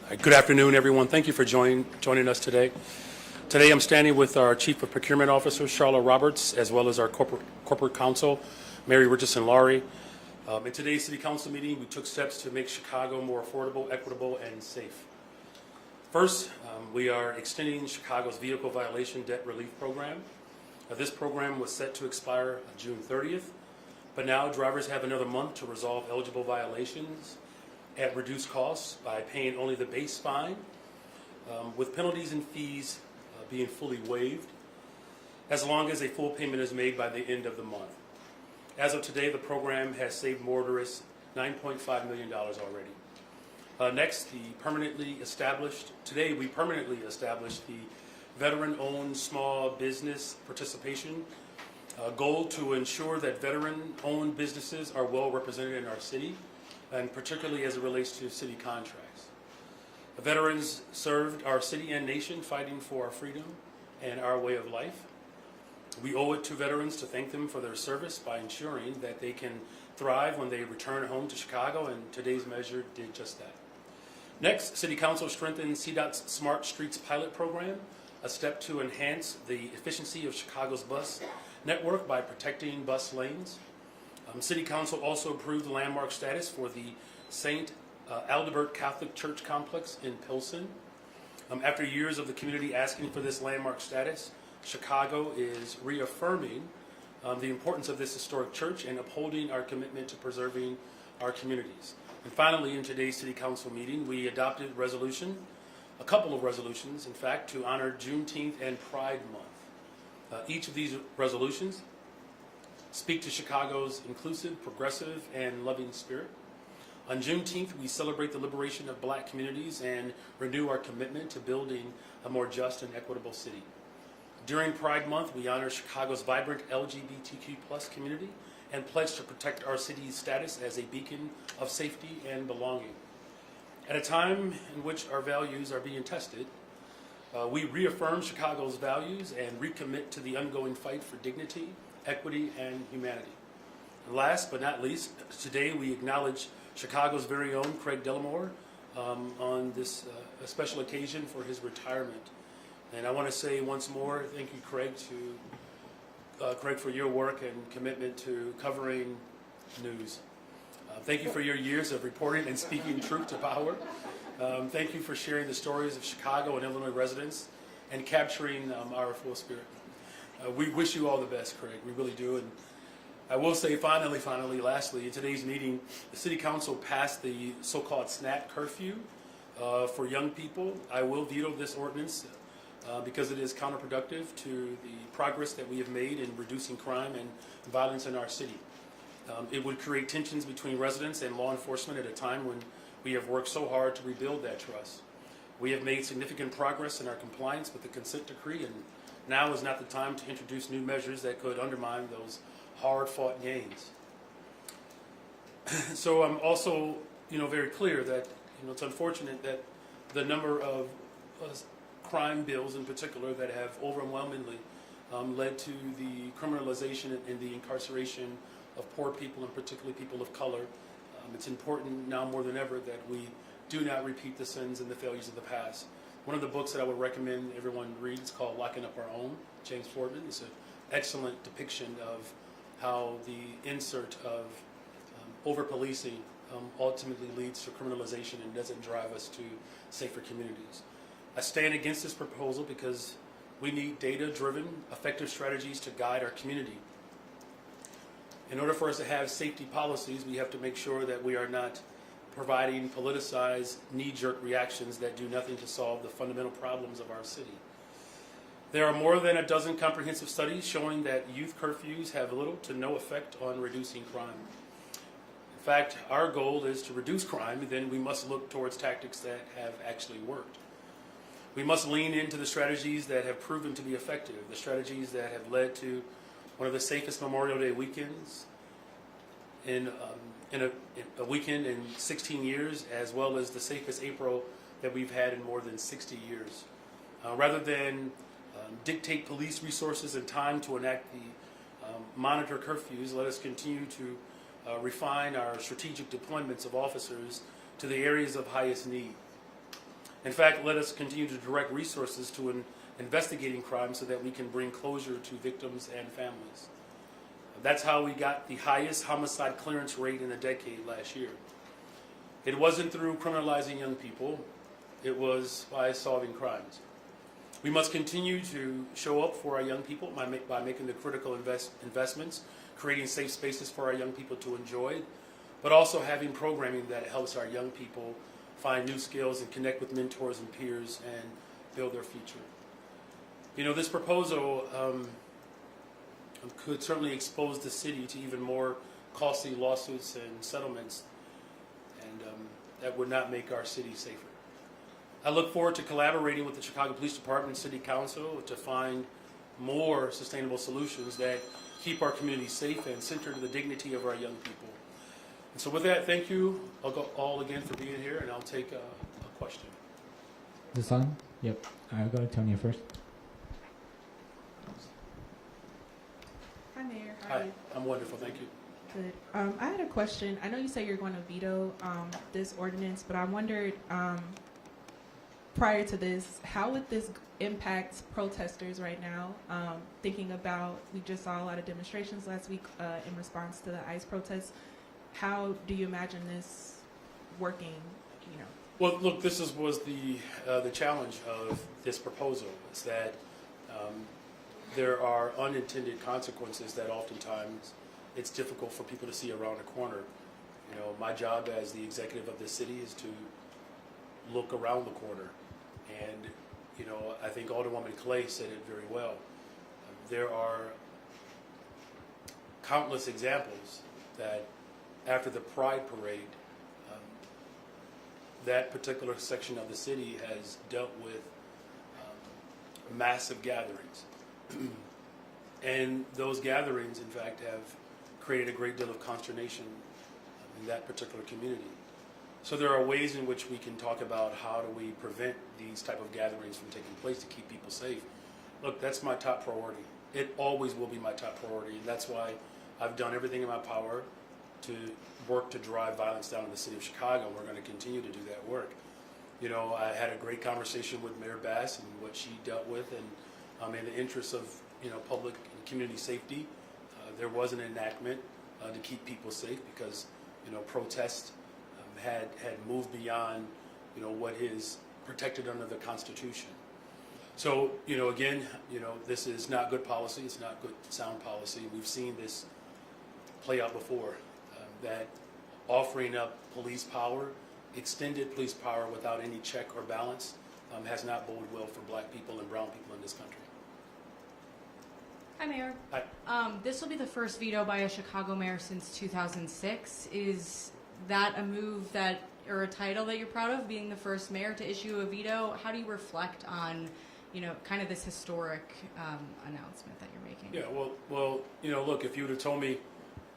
Good afternoon, everyone. Thank you for joining us today. Today I'm standing with our Chief of Procurement Officer, Charlotte Roberts, as well as our Corporate Counsel, Mary Richardson-Laurie. In today's City Council meeting, we took steps to make Chicago more affordable, equitable, and safe. First, we are extending Chicago's vehicle violation debt relief program. This program was set to expire June 30th, but now drivers have another month to resolve eligible violations at reduced costs by paying only the base fine, with penalties and fees being fully waived, as long as a full payment is made by the end of the month. As of today, the program has saved motorists $9.5 million already. Next, we permanently established the veteran-owned small business participation goal to ensure that veteran-owned businesses are well represented in our city, and particularly as it relates to city contracts. The veterans served our city and nation fighting for our freedom and our way of life. We owe it to veterans to thank them for their service by ensuring that they can thrive when they return home to Chicago, and today's measure did just that. Next, City Council strengthened CDOT's Smart Streets pilot program, a step to enhance the efficiency of Chicago's bus network by protecting bus lanes. City Council also approved landmark status for the St. Aldebert Catholic Church complex in Pilsen. After years of the community asking for this landmark status, Chicago is reaffirming the importance of this historic church and upholding our commitment to preserving our communities. And finally, in today's City Council meeting, we adopted a couple of resolutions, in fact, to honor Juneteenth and Pride Month. Each of these resolutions speak to Chicago's inclusive, progressive, and loving spirit. On Juneteenth, we celebrate the liberation of Black communities and renew our commitment to building a more just and equitable city. During Pride Month, we honor Chicago's vibrant LGBTQ+ community and pledge to protect our city's status as a beacon of safety and belonging. At a time in which our values are being tested, we reaffirm Chicago's values and recommit to the ongoing fight for dignity, equity, and humanity. And last but not least, today we acknowledge Chicago's very own Craig Dellamore on this special occasion for his retirement. And I want to say once more, thank you, Craig, for your work and commitment to covering news. Thank you for your years of reporting and speaking truth to power. Thank you for sharing the stories of Chicago and Illinois residents and capturing our full spirit. We wish you all the best, Craig. We really do. And I will say finally, lastly, in today's meeting, the City Council passed the so-called SNAP curfew for young people. I will veto this ordinance because it is counterproductive to the progress that we have made in reducing crime and violence in our city. It would create tensions between residents and law enforcement at a time when we have worked so hard to rebuild that trust. We have made significant progress in our compliance with the consent decree, and now is not the time to introduce new measures that could undermine those hard-fought gains. So I'm also, very clear that, it's unfortunate that the number of crime bills in particular that have overwhelmingly led to the criminalization and the incarceration of poor people, and particularly people of color. It's important now more than ever that we do not repeat the sins and the failures of the past. One of the books that I would recommend everyone read is called Locking Up Our Own, James Fordman. It's an excellent depiction of how the insert of over-policing ultimately leads to criminalization and doesn't drive us to safer communities. I stand against this proposal because we need data-driven, effective strategies to guide our community. In order for us to have safety policies, we have to make sure that we are not providing politicized, knee-jerk reactions that do nothing to solve the fundamental problems of our city. There are more than a dozen comprehensive studies showing that youth curfews have little to no effect on reducing crime. In fact, our goal is to reduce crime, and then we must look towards tactics that have actually worked. We must lean into the strategies that have proven to be effective, the strategies that have led to one of the safest Memorial Day weekends in a weekend in 16 years, as well as the safest April that we've had in more than 60 years. Rather than dictate police resources and time to enact the monitor curfews, let us continue to refine our strategic deployments of officers to the areas of highest need. In fact, let us continue to direct resources to investigating crime so that we can bring closure to victims and families. That's how we got the highest homicide clearance rate in a decade last year. It wasn't through criminalizing young people, it was by solving crimes. We must continue to show up for our young people by making the critical investments, creating safe spaces for our young people to enjoy, but also having programming that helps our young people find new skills and connect with mentors and peers and build their future. You know, this proposal could certainly expose the city to even more costly lawsuits and settlements, and that would not make our city safer. I look forward to collaborating with the Chicago Police Department and City Council to find more sustainable solutions that keep our community safe and center to the dignity of our young people. And so with that, thank you all again for being here, and I'll take a question. Is this on? Yep. I'll go to Tonya first. Hi, Mayor. How are Hi, you? I'm wonderful, thank you. Good. I had a question. I know you say you're going to veto this ordinance, but I wondered, prior to this, how would this impact protesters right now? Thinking about, we just saw a lot of demonstrations last week in response to the ICE protests. How do you imagine this working? You know. Well, look, this was the challenge of this proposal, is that there are unintended consequences that oftentimes it's difficult for people to see around the corner. You know, my job as the executive of the city is to look around the corner. And, you know, I think Alderwoman Clay said it very well. There are countless examples that after the Pride Parade, that particular section of the city has dealt with massive gatherings. And those gatherings, in fact, have created a great deal of consternation in that particular community. So there are ways in which we can talk about how do we prevent these type of gatherings from taking place to keep people safe. Look, that's my top priority. It always will be my top priority, and that's why I've done everything in my power to work to drive violence down in the city of Chicago. We're going to continue to do that work. You know, I had a great conversation with Mayor Bass and what she dealt with, and in the interest of, you know, public and community safety, there was an enactment to keep people safe because, you know, protests had moved beyond, you know, what is protected under the Constitution. So, you know, again, you know, this is not good policy. It's not good sound policy. We've seen this play out before, that offering up police power, extended police power without any check or balance, has not boded well for black people and brown people in this country. Hi, Mayor. Hi. This will be the first veto by a Chicago mayor since 2006. Is that a move that, or a title that you're proud of, being the first mayor to issue a veto? How do you reflect on, you know, kind of this historic announcement that you're making? Yeah, well, you know, look, if you would have told me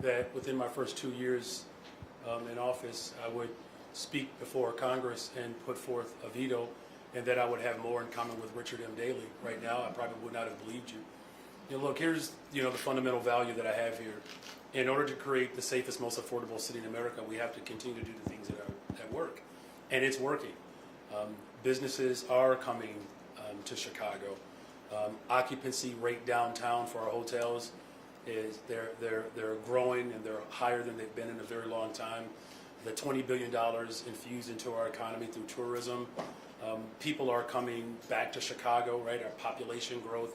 that within my first 2 years in office, I would speak before Congress and put forth a veto, and that I would have more in common with Richard M. Daley right now, I probably would not have believed you. You know, look, here's, you know, the fundamental value that I have here. In order to create the safest, most affordable city in America, we have to continue to do the things that work, and it's working. Businesses are coming to Chicago. Occupancy rate downtown for our hotels is they're growing, and they're higher than they've been in a very long time. The $20 billion infused into our economy through tourism. People are coming back to Chicago, right? Our population growth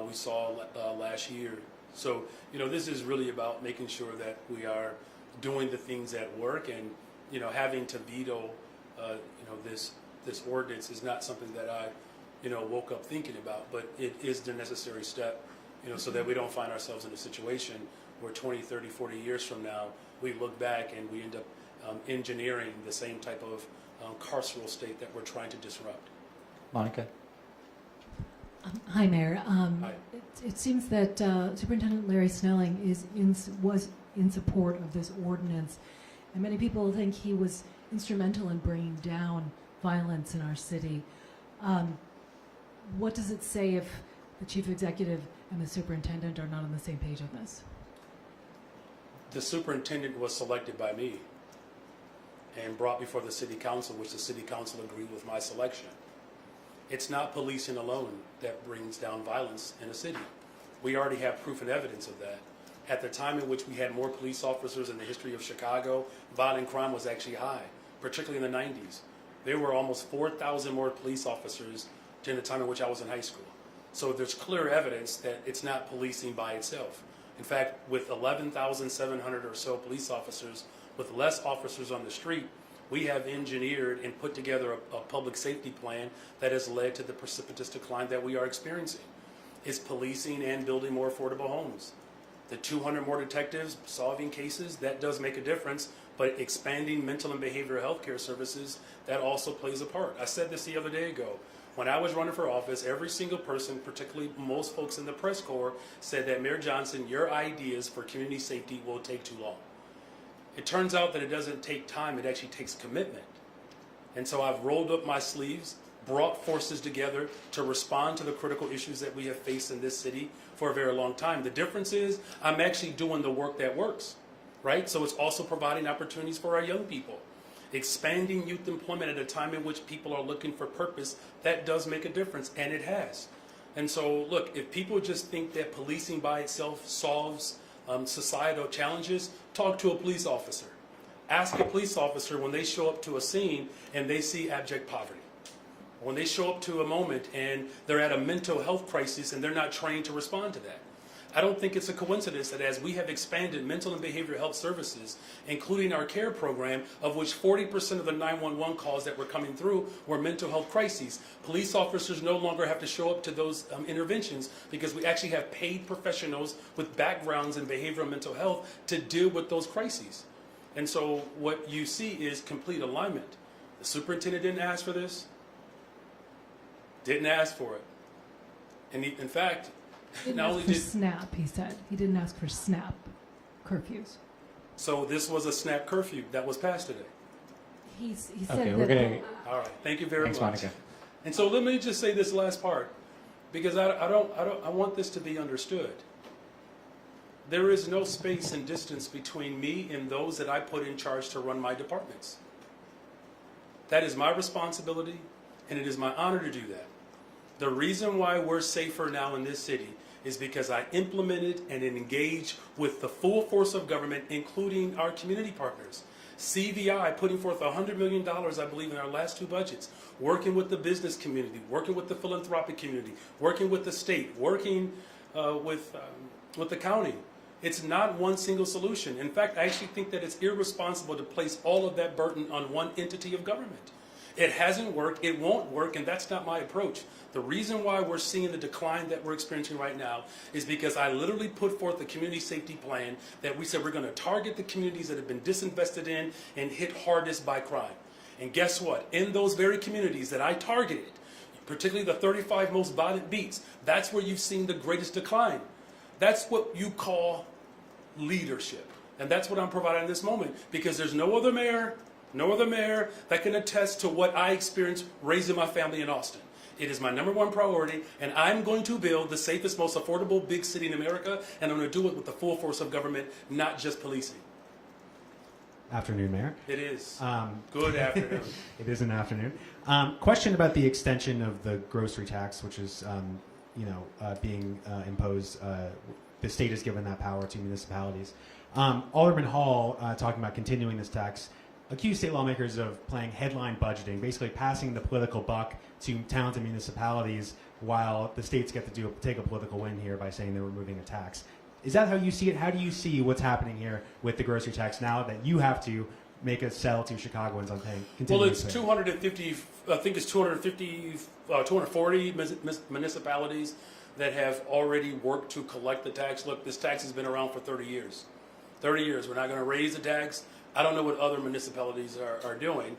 we saw last year. So, you know, this is really about making sure that we are doing the things that work, and, you know, having to veto, you know, this ordinance is not something that I, you know, woke up thinking about, but it is the necessary step, you know, so that we don't find ourselves in a situation where 20, 30, 40 years from now, we look back and we end up engineering the same type of carceral state that we're trying to disrupt. Monica. Hi, Mayor. Hi. It seems that Superintendent Larry Snelling was in support of this ordinance, and many people think he was instrumental in bringing down violence in our city. What does it say if the chief executive and the superintendent are not on the same page on this? The superintendent was selected by me. and brought before the city council, which the city council agreed with my selection. It's not policing alone that brings down violence in a city. We already have proof and evidence of that. At the time in which we had more police officers in the history of Chicago, violent crime was actually high, particularly in the 90s. There were almost 4,000 more police officers during the time in which I was in high school. So there's clear evidence that it's not policing by itself. In fact, with 11,700 or so police officers, with less officers on the street, we have engineered and put together a public safety plan that has led to the precipitous decline that we are experiencing. It's policing and building more affordable homes. The 200 more detectives solving cases, that does make a difference, but expanding mental and behavioral health care services, that also plays a part. I said this the other day ago. When I was running for office, every single person, particularly most folks in the press corps, said that Mayor Johnson, your ideas for community safety will take too long. It turns out that it doesn't take time, it actually takes commitment. And so I've rolled up my sleeves, brought forces together to respond to the critical issues that we have faced in this city for a very long time. The difference is I'm actually doing the work that works, right? So it's also providing opportunities for our young people. Expanding youth employment at a time in which people are looking for purpose, that does make a difference, and it has. And so, look, if people just think that policing by itself solves societal challenges, talk to a police officer. Ask a police officer when they show up to a scene and they see abject poverty. When they show up to a moment and they're at a mental health crisis and they're not trained to respond to that. I don't think it's a coincidence that as we have expanded mental and behavioral health services, including our care program, of which 40% of the 911 calls that were coming through were mental health crises, police officers no longer have to show up to those interventions because we actually have paid professionals with backgrounds in behavioral mental health to deal with those crises. And so what you see is complete alignment. The superintendent didn't ask for this, didn't ask for it. And in fact, Didn't not ask only for did SNAP, he said. He didn't ask for SNAP curfews. so this was a SNAP curfew that was passed today. He said Okay, that. we're gonna. All right, thank you very Thanks, much. Monica. And so let me just say this last part, because I want this to be understood. There is no space and distance between me and those that I put in charge to run my departments. That is my responsibility, and it is my honor to do that. The reason why we're safer now in this city is because I implemented and engaged with the full force of government, including our community partners. CVI putting forth $100 million, I believe, in our last two budgets, working with the business community, working with the philanthropic community, working with the state, working with the county. It's not one single solution. In fact, I actually think that it's irresponsible to place all of that burden on one entity of government. It hasn't worked, it won't work, and that's not my approach. The reason why we're seeing the decline that we're experiencing right now is because I literally put forth a community safety plan that we said we're going to target the communities that have been disinvested in and hit hardest by crime. And guess what? In those very communities that I targeted, particularly the 35 most violent beats, that's where you've seen the greatest decline. That's what you call leadership. And that's what I'm providing in this moment, because there's no other mayor that can attest to what I experienced raising my family in Austin. It is my number one priority, and I'm going to build the safest, most affordable big city in America, and I'm going to do it with the full force of government, not just policing. Afternoon, Mayor. It is. Good afternoon. It is an afternoon. Question about the extension of the grocery tax, which is, being imposed. The state has given that power to municipalities. Alderman Hall, talking about continuing this tax, accused state lawmakers of playing headline budgeting, basically passing the political buck to towns and municipalities while the states get to take a political win here by saying they're removing a tax. Is that how you see it? How do you see what's happening here with the grocery tax now that you have to make a sell to Chicagoans on paying? Well, it's 250, I think it's 240 municipalities that have already worked to collect the tax. Look, this tax has been around for 30 years. 30 years. We're not going to raise the tax. I don't know what other municipalities are doing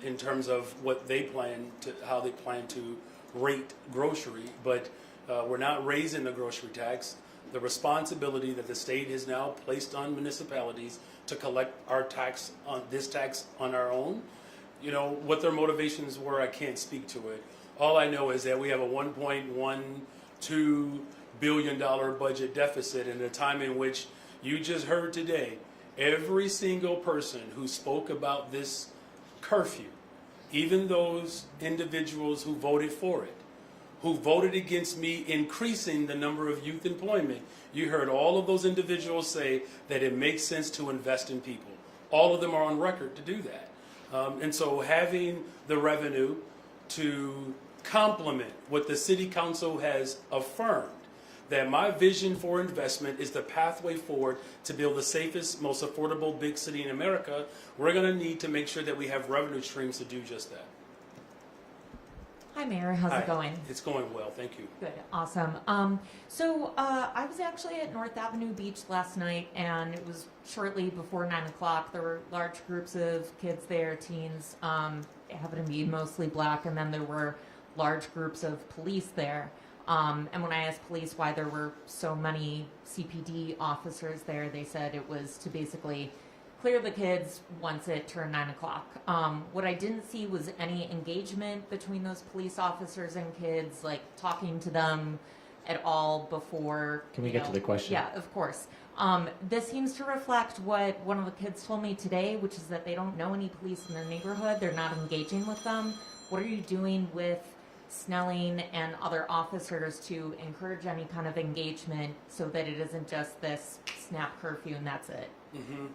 in terms of what they plan to, how they plan to rate grocery, but we're not raising the grocery tax. The responsibility that the state has now placed on municipalities to collect our tax on this tax on our own, you know, what their motivations were, I can't speak to it. All I know is that we have a $1.12 billion budget deficit in a time in which you just heard today every single person who spoke about this curfew, even those individuals who voted for it, who voted against me increasing the number of youth employment, you heard all of those individuals say that it makes sense to invest in people. All of them are on record to do that. And so having the revenue to complement what the city council has affirmed, that my vision for investment is the pathway forward to build the safest, most affordable big city in America, we're going to need to make sure that we have revenue streams to do just that. Hi, Mayor. How's Hi. it going? It's going well, thank you. Good. Awesome. So I was actually at North Avenue Beach last night, and it was shortly before 9 o'clock. There were large groups of kids there, teens, happened to be mostly black, and then there were large groups of police there. And when I asked police why there were so many CPD officers there, they said it was to basically clear the kids once it turned 9 o'clock. What I didn't see was any engagement between those police officers and kids, like talking to them at all before. Can we you get know- to the question? Yeah, of course. This seems to reflect what one of the kids told me today, which is that they don't know any police in their neighborhood. They're not engaging with them. What are you doing with Snelling and other officers to encourage any kind of engagement so that it isn't just this snap curfew and that's it? Mm-hmm.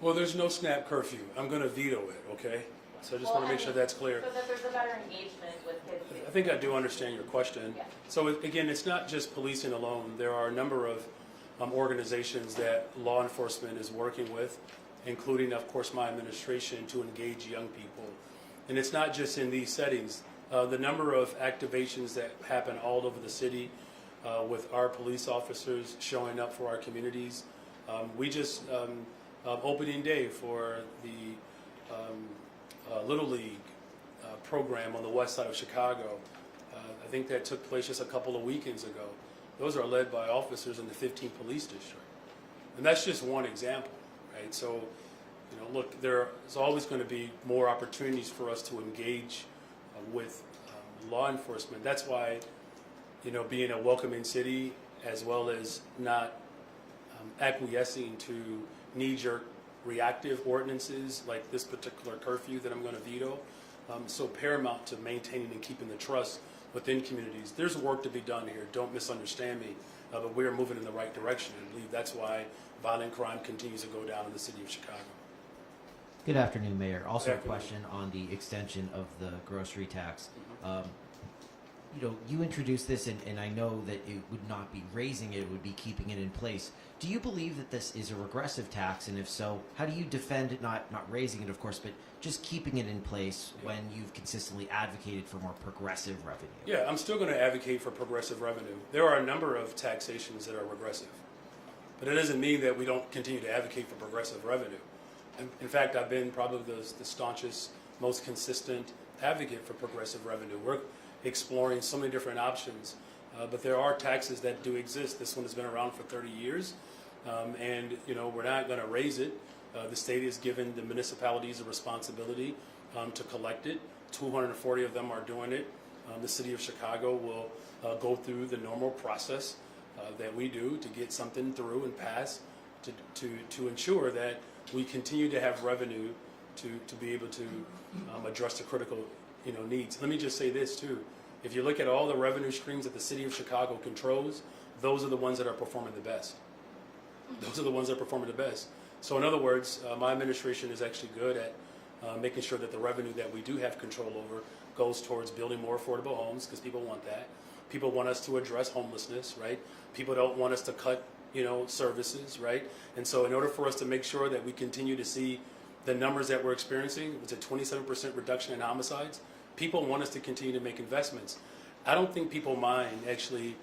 Well, there's no snap curfew. I'm going to veto it, okay? So I just want to make sure that's clear. So that there's a better engagement with kids. I think I do understand your question. Yeah. So again, it's not just policing alone. There are a number of organizations that law enforcement is working with, including, of course, my administration, to engage young people. And it's not just in these settings. The number of activations that happen all over the city with our police officers showing up for our communities. We just, opening day for the Little League program on the west side of Chicago. I think that took place just a couple of weekends ago. Those are led by officers in the 15th Police District. And that's just one example, right? So, you know, look, there's always going to be more opportunities for us to engage with law enforcement. That's why, you know, being a welcoming city as well as not acquiescing to knee-jerk reactive ordinances like this particular curfew that I'm going to veto, so paramount to maintaining and keeping the trust within communities. There's work to be done here. Don't misunderstand me, but we're moving in the right direction. And I believe that's why violent crime continues to go down in the city of Chicago. Good afternoon, Mayor. Also Good a afternoon. question on the extension of the grocery tax. You know, you introduced this, and I know that it would not be raising it, it would be keeping it in place. Do you believe that this is a regressive tax? And if so, how do you defend it, not raising it, of course, but just keeping it in place when you've consistently advocated for more progressive revenue? Yeah, I'm still going to advocate for progressive revenue. There are a number of taxations that are regressive, but it doesn't mean that we don't continue to advocate for progressive revenue. In fact, I've been probably the staunchest, most consistent advocate for progressive revenue. We're exploring so many different options, but there are taxes that do exist. This one has been around for 30 years, and you know, we're not going to raise it. The state has given the municipalities a responsibility to collect it. 240 of them are doing it. The city of Chicago will go through the normal process that we do to get something through and pass to ensure that we continue to have revenue to be able to address the critical needs. Let me just say this too. If you look at all the revenue streams that the city of Chicago controls, those are the ones that are performing the best. Those are the ones that are performing the best. So in other words, my administration is actually good at making sure that the revenue that we do have control over goes towards building more affordable homes, because people want that. People want us to address homelessness, right? People don't want us to cut, services, right? And so in order for us to make sure that we continue to see the numbers that we're experiencing, it's a 27% reduction in homicides, people want us to continue to make investments. I don't think people mind actually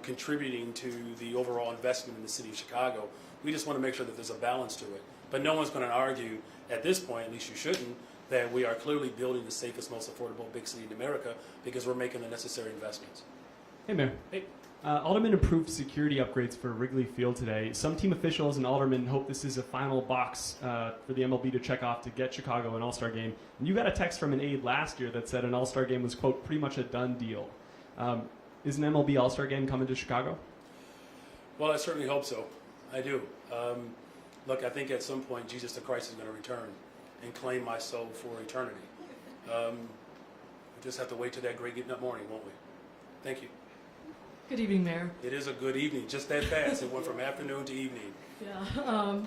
contributing to the overall investment in the city of Chicago. We just want to make sure that there's a balance to it. But no one's going to argue at this point, at least you shouldn't, that we are clearly building the safest, most affordable big city in America because we're making the necessary investments. Hey, Mayor. Hey. Aldermen approved security upgrades for Wrigley Field today. Some team officials and aldermen hope this is a final box for the MLB to check off to get Chicago an All-Star game. And you got a text from an aide last year that said an All-Star game was, quote, pretty much a done deal. Is an MLB All-Star game coming to Chicago? Well, I certainly hope so. I do. Look, I think at some point Jesus the Christ is going to return and claim my soul for eternity. We just have to wait till that great getting up morning, won't we? Thank you. Good evening, Mayor. It is a good evening, just that fast. It went from afternoon to evening. Yeah.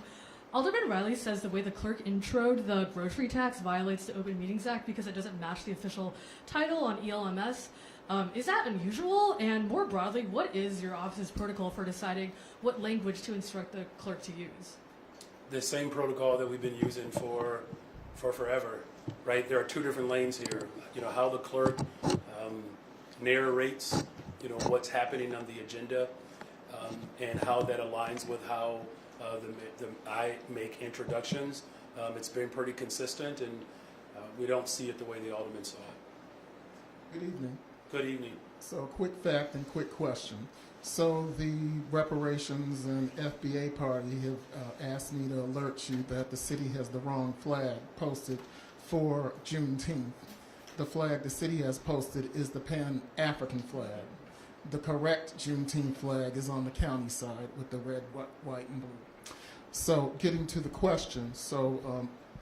Alderman Riley says the way the clerk introed the grocery tax violates the Open Meetings Act because it doesn't match the official title on ELMS. Is that unusual? And more broadly, what is your office's protocol for deciding what language to instruct the clerk to use? The same protocol that we've been using for forever, right? There are two different lanes here. You know, how the clerk narrates, you know, what's happening on the agenda, and how that aligns with how I make introductions. It's been pretty consistent, and we don't see it the way the alderman saw it. Good evening. Good evening. So, quick fact and quick question. So, the reparations and FBA party have asked me to alert you that the city has the wrong flag posted for Juneteenth. The flag the city has posted is the Pan-African flag. The correct Juneteenth flag is on the county side with the red, white, and blue. So, getting to the question,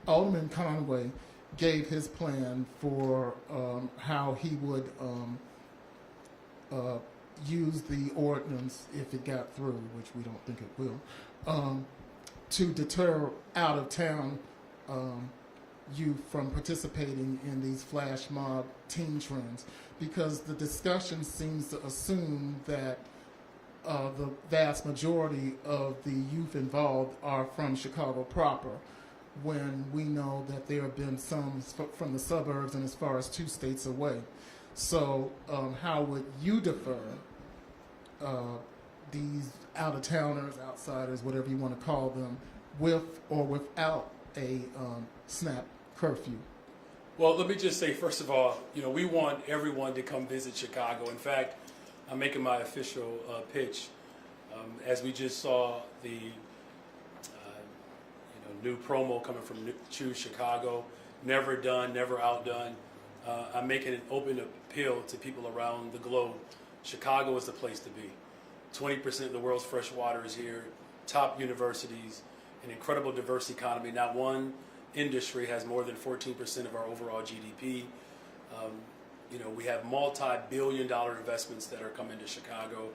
Alderman Conway gave his plan for how he would use the ordinance if it got through, which we don't think it will, to deter out-of-town youth from participating in these flash mob teen trends, because the discussion seems to assume that the vast majority of the youth involved are from Chicago proper, when we know that there have been some from the suburbs and as far as 2 states away. So how would you defer these out-of-towners, outsiders, whatever you want to call them, with or without a snap curfew? Well, let me just say, first of all, you know, we want everyone to come visit Chicago. In fact, I'm making my official pitch. As we just saw the new promo coming from Choose Chicago, never done, never outdone. I'm making an open appeal to people around the globe. Chicago is the place to be. 20% of the world's fresh water is here, top universities, an incredible diverse economy. Not one industry has more than 14% of our overall GDP. We have multi-billion-dollar investments that are coming to Chicago.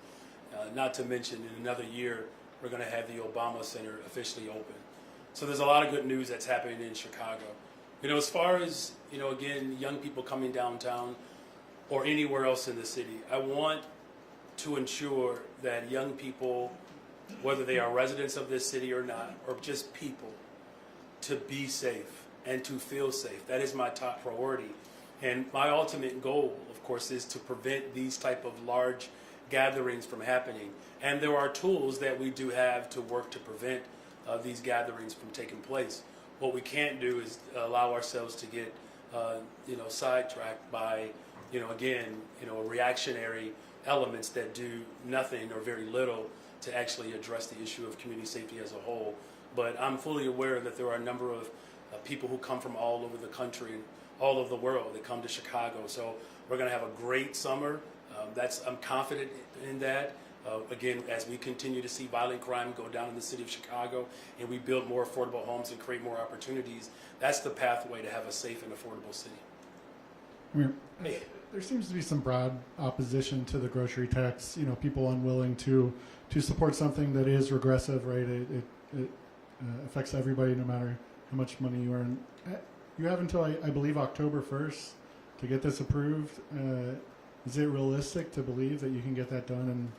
Not to mention, in another year, we're going to have the Obama Center officially open. So there's a lot of good news that's happening in Chicago. You know, as far as, again, young people coming downtown or anywhere else in the city, I want to ensure that young people, whether they are residents of this city or not, or just people, to be safe and to feel safe. That is my top priority. And my ultimate goal, of course, is to prevent these type of large gatherings from happening. And there are tools that we do have to work to prevent these gatherings from taking place. What we can't do is allow ourselves to get, sidetracked by, reactionary elements that do nothing or very little to actually address the issue of community safety as a whole. But I'm fully aware that there are a number of people who come from all over the country and all over the world that come to Chicago. So we're going to have a great summer. I'm confident in that. Again, as we continue to see violent crime go down in the city of Chicago and we build more affordable homes and create more opportunities, that's the pathway to have a safe and affordable city. There seems to be some broad opposition to the grocery tax. People unwilling to support something that is regressive, right? It affects everybody, no matter how much money you earn. You have until I believe October 1st to get this approved. Is it realistic to believe that you can get that done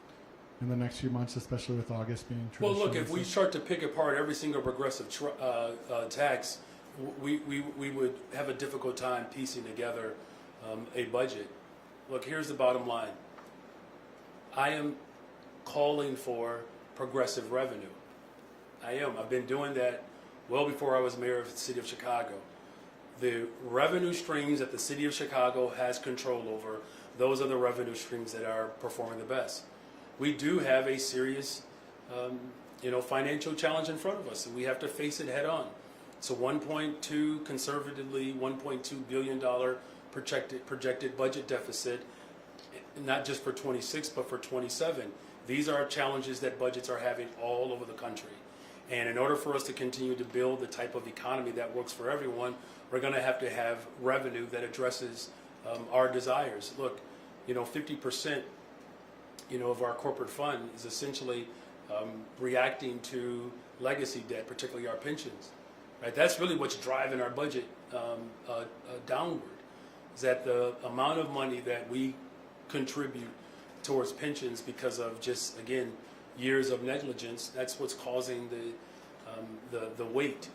in the next few months, especially with August being traditional? Well, look, if we start to pick apart every single progressive tax, we would have a difficult time piecing together a budget. Look, here's the bottom line. I am calling for progressive revenue. I am. I've been doing that well before I was mayor of the city of Chicago. The revenue streams that the city of Chicago has control over, those are the revenue streams that are performing the best. We do have a serious, financial challenge in front of us, and we have to face it head on. It's a conservatively $1.2 billion projected budget deficit, not just for 26, but for 27. These are challenges that budgets are having all over the country. And in order for us to continue to build the type of economy that works for everyone, we're going to have revenue that addresses our desires. Look, 50%, of our corporate fund is essentially reacting to legacy debt, particularly our pensions. Right? That's really what's driving our budget downward. Is that the amount of money that we contribute towards pensions because of just, again, years of negligence? That's what's causing the weight.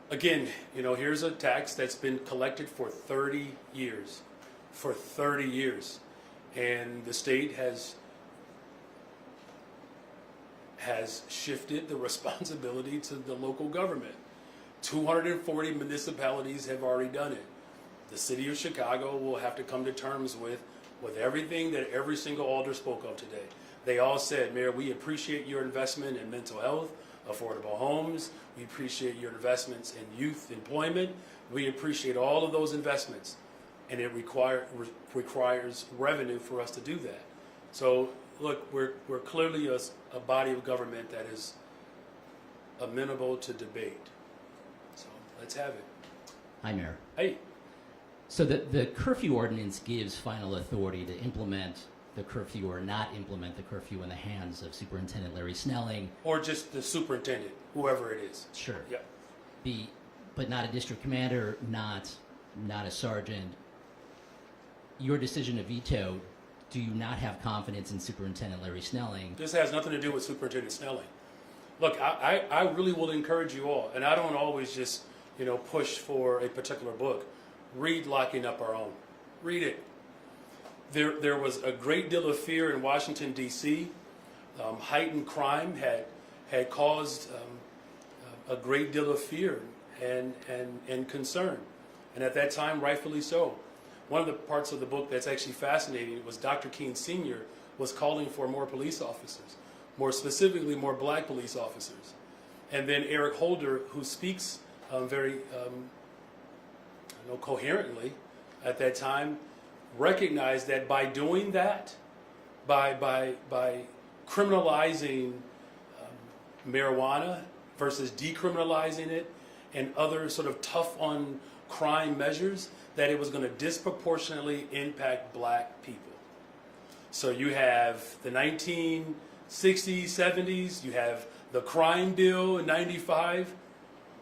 Again, here's a tax that's been collected for 30 years. For 30 years. And the state has shifted the responsibility to the local government. 240 municipalities have already done it. The city of Chicago will have to come to terms with everything that every single alder spoke of today. They all said, Mayor, we appreciate your investment in mental health, affordable homes. We appreciate your investments in youth employment. We appreciate all of those investments. And it requires revenue for us to do that. So, look, we're clearly a body of government that is amenable to debate. So let's have it. Hi, Mayor. Hey. So the curfew ordinance gives final authority to implement the curfew or not implement the curfew in the hands of Superintendent Larry Snelling. Or just the superintendent, whoever it is. Sure. Yep. But not a district commander, not a sergeant. Your decision to veto, do you not have confidence in Superintendent Larry Snelling? This has nothing to do with Superintendent Snelling. Look, I really will encourage you all, and I don't always just, push for a particular book. Read Locking Up Our Own. Read it. There was a great deal of fear in Washington, D.C. Heightened crime had caused a great deal of fear and concern. And at that time, rightfully so. One of the parts of the book that's actually fascinating was Dr. King Sr. was calling for more police officers, more specifically more black police officers. And then Eric Holder, who speaks very coherently at that time, recognized that by doing that, by criminalizing marijuana versus decriminalizing it and other sort of tough on crime measures, that it was going to disproportionately impact black people. So you have the 1960s, 70s, you have the crime bill in 95,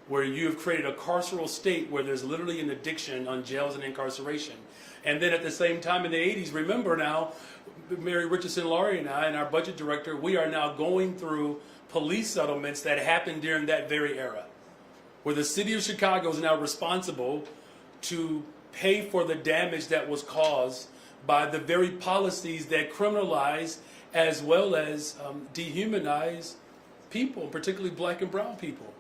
where you have created a carceral state where there's literally an addiction on jails and incarceration. And then at the same time in the 80s, remember now, Mary Richardson-Laurie and I and our budget director, we are now going through police settlements that happened during that very era, where the city of Chicago is now responsible to pay for the damage that was caused by the very policies that criminalize as well as dehumanize people, particularly black and brown people.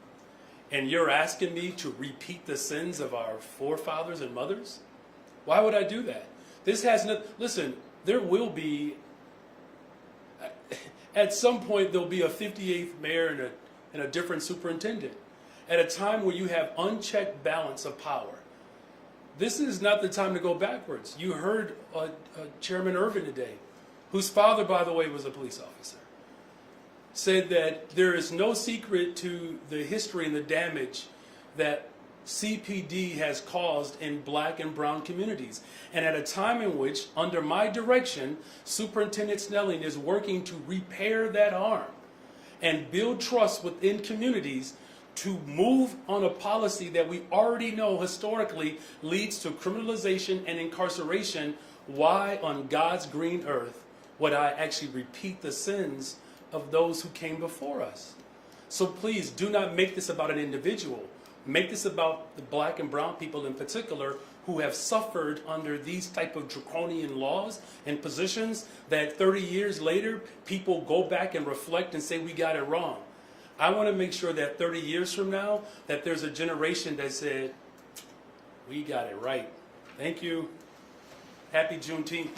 And you're asking me to repeat the sins of our forefathers and mothers? Why would I do that? This has no, listen, there will be, at some point there'll be a 58th mayor and a different superintendent. At a time where you have unchecked balance of power. This is not the time to go backwards. You heard Chairman Irvin today, whose father, by the way, was a police officer, said that there is no secret to the history and the damage that CPD has caused in black and brown communities. And at a time in which, under my direction, Superintendent Snelling is working to repair that harm and build trust within communities to move on a policy that we already know historically leads to criminalization and incarceration, why on God's green earth would I actually repeat the sins of those who came before us? So please do not make this about an individual. Make this about the black and brown people in particular who have suffered under these type of draconian laws and positions that 30 years later people go back and reflect and say we got it wrong. I want to make sure that 30 years from now that there's a generation that said we got it right. Thank you. Happy Juneteenth.